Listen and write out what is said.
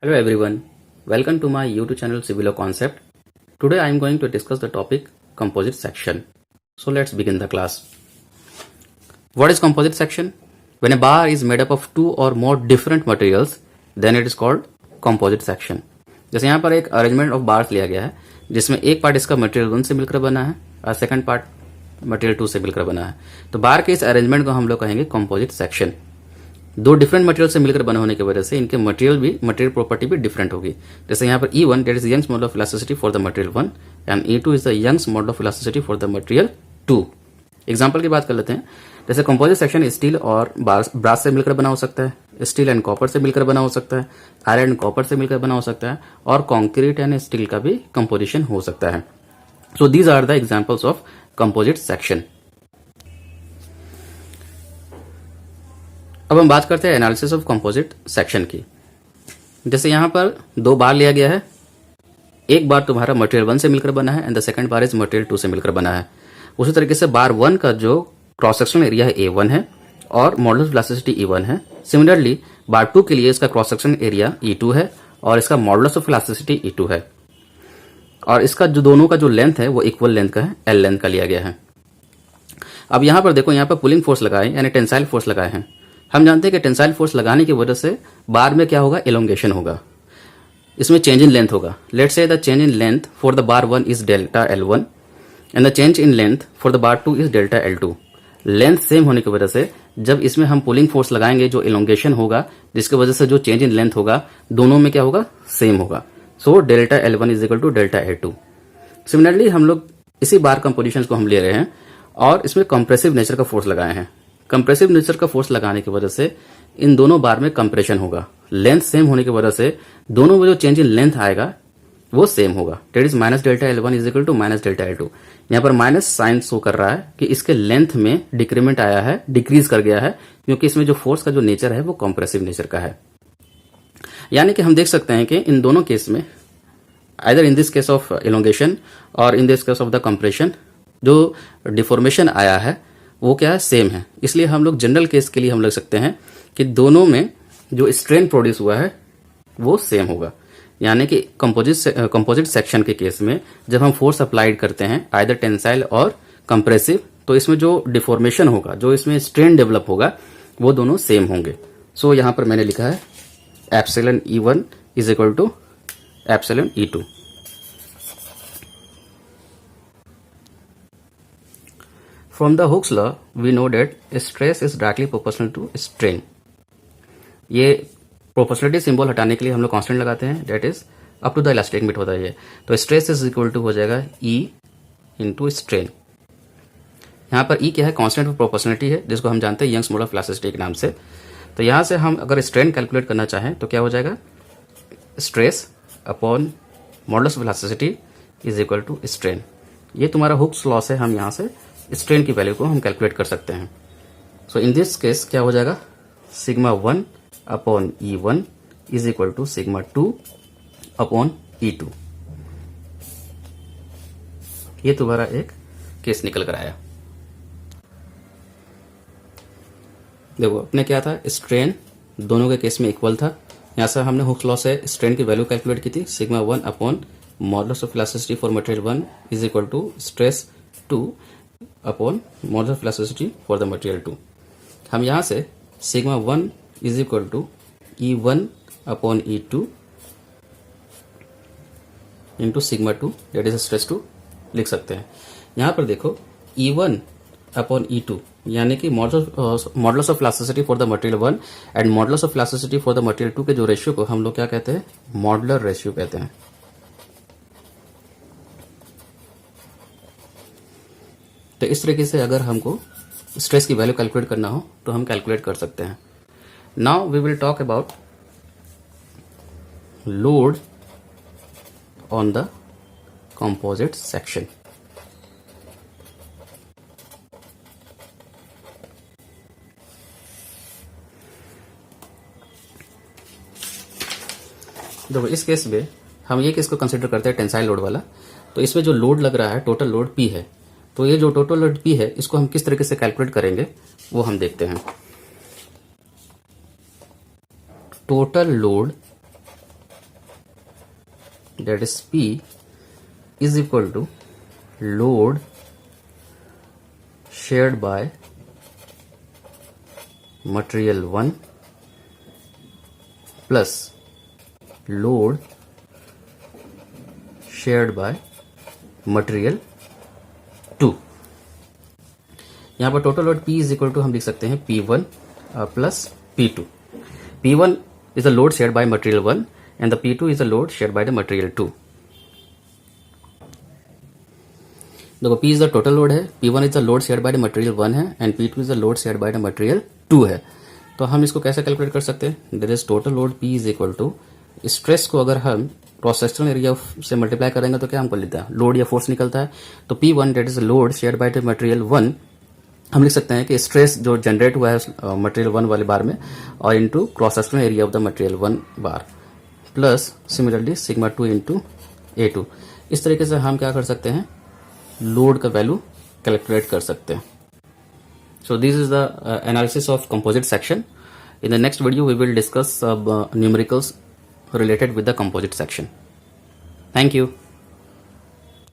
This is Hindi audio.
Hello everyone, welcome to my YouTube channel Civilo Concept. Today I am going to discuss the topic composite section. So let's begin the class. What is composite section? When a bar is made up of two or more different materials, then it is called composite section. जैसे यहाँ पर एक अरेंजमेंट ऑफ बार्स लिया गया है जिसमें एक पार्ट इसका मटेरियल 1 से मिलकर बना है और सेकंड पार्ट मटेरियल 2 से मिलकर बना है। तो बार के इस अरेंजमेंट को हम लोग कहेंगे कंपोजिट सेक्शन। दो डिफरेंट मटेरियल से मिलकर बने होने की वजह से इनके मटेरियल प्रॉपर्टी भी डिफरेंट होगी। जैसे यहाँ पर E1 that is Young's model of elasticity for the material 1 and E2 is the Young's model of elasticity for the material 2। Example की बात कर लेते हैं। जैसे कंपोजिट सेक्शन स्टील और ब्रास से मिलकर बना हो सकता है, स्टील एंड कॉपर से मिलकर बना हो सकता है, आयरन एंड कॉपर से मिलकर बना हो सकता है और कॉन्क्रीट एंड स्टील का भी कंपोजिशन हो सकता है। So these are the examples of composite section. अब हम बात करते हैं एनालिसिस ऑफ कंपोजिट सेक्शन की। जैसे यहां पर दो बार लिया गया है, एक बार तुम्हारा मटेरियल 1 से मिलकर बना है and the second bar is material 2 से मिलकर बना है। उसी तरीके से बार 1 का जो क्रॉस सेक्शनल एरिया है A1 है और मॉडुलस ऑफ इलास्टिसिटी E1 है। सिमिलरली बार 2 के लिए इसका क्रॉस सेक्शनल एरिया E2 है और इसका मॉडुलस ऑफ इलास्टिसिटी E2 है और इसका जो दोनों का जो लेंथ है वो इक्वल लेंथ का है, L लेंथ का लिया गया है। अब यहां पर देखो, यहां पर पुलिंग फोर्स लगाए यानी टेंसाइल फोर्स लगाए हैं। हम जानते हैं कि टेंसाइल फोर्स लगाने की वजह से बार में क्या होगा, एलोंगेशन होगा, इसमें चेंज इन लेंथ होगा। Let's say the change in length for the bar 1 is delta L1 and the change in length for the bar 2 is delta L2। Length same होने की वजह से जब इसमें हम पुलिंग फोर्स लगाएंगे जो एलोंगेशन होगा, जिसकी वजह से जो चेंज इन लेंथ होगा दोनों में क्या होगा, सेम होगा। So delta L1 is equal to delta L2। Similarly हम लोग इसी बार कंपोजिशन को हम ले रहे हैं और इसमें कंप्रेसिव नेचर का फोर्स लगाए हैं। कंप्रेसिव नेचर का फोर्स लगाने की वजह से इन दोनों बार में कंप्रेशन होगा। लेंथ सेम होने की वजह से दोनों में जो चेंज इन लेंथ आएगा वो सेम होगा। That is minus delta L1 is equal to minus delta L2। यहाँ पर माइनस साइन शो कर रहा है कि इसके लेंथ में डिक्रीमेंट आया है, डिक्रीज कर गया है, क्योंकि इसमें जो फोर्स का जो नेचर है वो कंप्रेसिव नेचर का है। यानी कि हम देख सकते हैं कि इन दोनों केस में either in this case of elongation और in this case of the compression जो डिफॉर्मेशन आया है वो क्या है, सेम है। इसलिए हम लोग जनरल केस के लिए हम लग सकते हैं कि दोनों में जो स्ट्रेन प्रोड्यूस हुआ है वो सेम होगा। यानी कि कंपोजिट सेक्शन के केस में जब हम फोर्स अप्लाइड करते हैं आइदर टेंसाइल और कंप्रेसिव, तो इसमें जो डिफॉर्मेशन होगा, जो इसमें स्ट्रेन डेवलप होगा, वो दोनों सेम होंगे। सो यहां पर मैंने लिखा है epsilon E1 is equal to epsilon E2। From the Hooke's law, we know that stress is directly proportional to strain. ये प्रोपोर्शनलिटी सिंबल हटाने के लिए हम लोग कांस्टेंट लगाते हैं, that is up to the elastic limit होता है ये। तो स्ट्रेस इज इक्वल टू हो जाएगा E इंटू स्ट्रेन। यहाँ पर E क्या है, कांस्टेंट ऑफ प्रोपोर्शनलिटी है, जिसको हम जानते हैं यंग्स मॉडल ऑफ इलास्टिसिटी के नाम से। तो यहाँ से हम अगर स्ट्रेन कैलकुलेट करना चाहें तो क्या हो जाएगा, stress upon modulus of elasticity is equal to strain. ये तुम्हारा हुक्स लॉ से हम यहाँ से स्ट्रेन की वैल्यू को हम कैलकुलेट कर सकते हैं। सो इन दिस केस क्या हो जाएगा, sigma 1 upon E1 is equal to sigma 2 upon E2। ये तुम्हारा एक केस निकल कर आया। देखो अपने क्या था, स्ट्रेन दोनों के केस में इक्वल था। यहां से हमने हुक्स लॉ से स्ट्रेन की वैल्यू कैलकुलेट की थी, sigma 1 upon modulus of elasticity for material 1 is equal to stress 2 upon modulus of elasticity for the material 2। हम यहां से sigma 1 is equal to E1 upon E2 into sigma 2 that is stress 2 लिख सकते हैं। यहां पर देखो E1 अपॉन E2 यानी कि modulus of elasticity for the material 1 and modulus of elasticity for the material 2 के जो रेशियो को हम लोग क्या कहते हैं, मॉडुलर रेशियो कहते हैं। तो इस तरीके से अगर हमको स्ट्रेस की वैल्यू कैलकुलेट करना हो तो हम कैलकुलेट कर सकते हैं। Now we will talk about load on the composite section. देखो इस केस में हम ये केस को कंसिडर करते हैं टेंसाइल लोड वाला। तो इसमें जो लोड लग रहा है टोटल लोड P है। तो ये जो टोटल लोड P है इसको हम किस तरीके से कैलकुलेट करेंगे वो हम देखते हैं। Total load that is P is equal to load shared by material 1 plus load shared by material 2। यहाँ पर total load P is equal to हम लिख सकते हैं P1 plus P2। P1 is the load shared by material 1 and the P2 is the load shared by the material 2। देखो P is the total load है, P1 is the load shared by the material 1 है and P2 is the load shared by the material 2 है। तो हम इसको कैसे कैलकुलेट कर सकते हैं? There is total load P is equal to stress को अगर हम क्रॉस सेक्शनल एरिया से मल्टीप्लाई करेंगे तो क्या हमको लेता है? लोड या फोर्स निकलता है। तो P1 that is load share by the material 1 हम लिख सकते हैं कि स्ट्रेस जो जनरेट हुआ है मटेरियल 1 वाले बार में और into cross sectional area of the material 1 bar plus similarly sigma 2 into A2। इस तरीके से हम क्या कर सकते हैं? लोड का वैल्यू कैलकुलेट कर सकते हैं। So this is the analysis of composite section. In the next video, we will discuss numericals related with the composite section. Thank you.